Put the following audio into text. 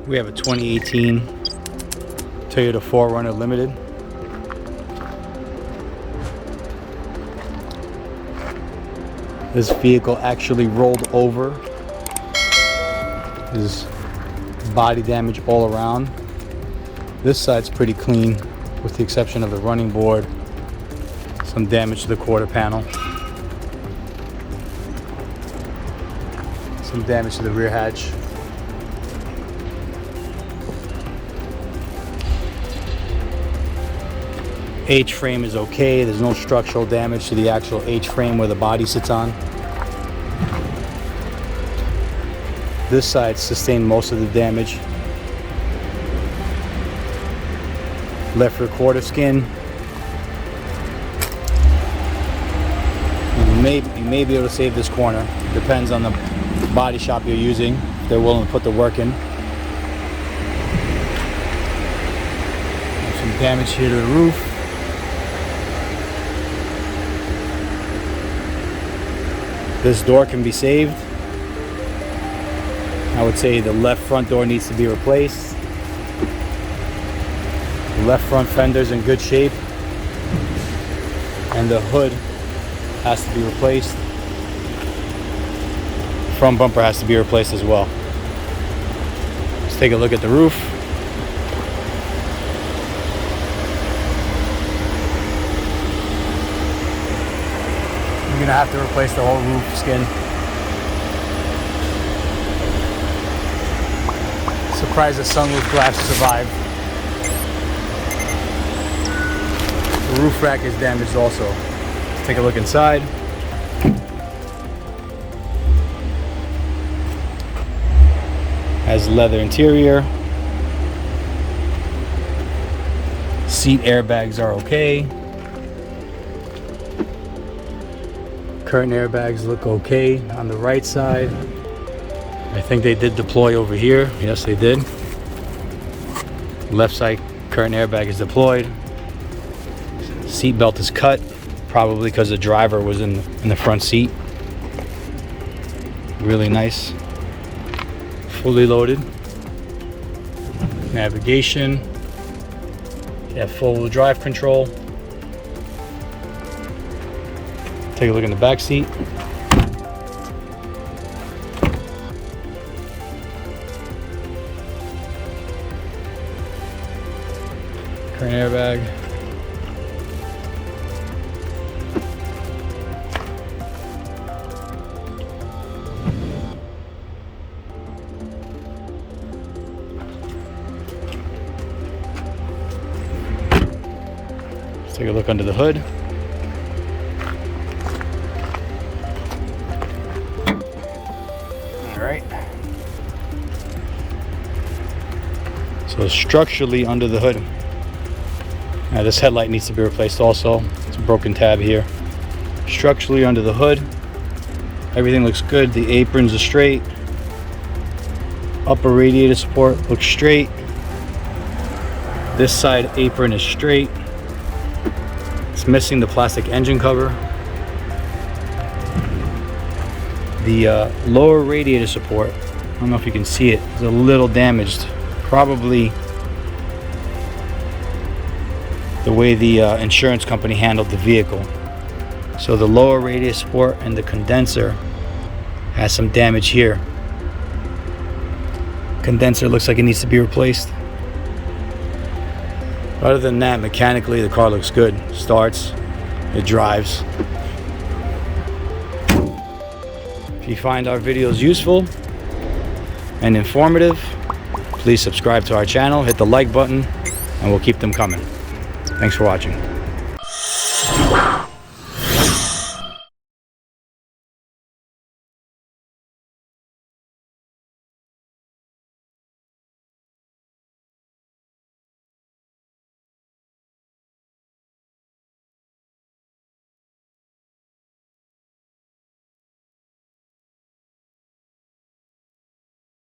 We have a 2018 Toyota 4Runner Limited. This vehicle actually rolled over. There's body damage all around. This side's pretty clean with the exception of the running board. Some damage to the quarter panel. Some damage to the rear hatch. H-frame is okay. There's no structural damage to the actual H-frame where the body sits on. This side sustained most of the damage. Left rear quarter skin. You may be able to save this corner. Depends on the body shop you're using, if they're willing to put the work in. Some damage here to the roof. This door can be saved. I would say the left front door needs to be replaced. The left front fender's in good shape. And the hood has to be replaced. Front bumper has to be replaced as well. Let's take a look at the roof. You're gonna have to replace the whole roof skin. Surprised the sunroof glass survived. The roof rack is damaged also. Let's take a look inside. Has leather interior. Seat airbags are okay. Curtain airbags look okay on the right side. I think they did deploy over here. Yes, they did. Left side curtain airbag is deployed. Seat belt is cut, probably because the driver was in the front seat. Really nice. Fully loaded. Navigation. You have four-wheel drive control. Take a look in the back seat. Curtain airbag. Let's take a look under the hood. So structurally under the hood, this headlight needs to be replaced also. It's a broken tab here. Structurally under the hood, everything looks good. The aprons are straight. Upper radiator support looks straight. This side apron is straight. It's missing the plastic engine cover. The lower radiator support, I don't know if you can see it, is a little damaged. Probably the way the insurance company handled the vehicle. So the lower radiator support and the condenser has some damage here. Condenser looks like it needs to be replaced. Other than that, mechanically the car looks good. Starts, it drives. If you find our videos useful and informative, please subscribe to our channel, hit the like button, and we'll keep them coming. Thanks for watching.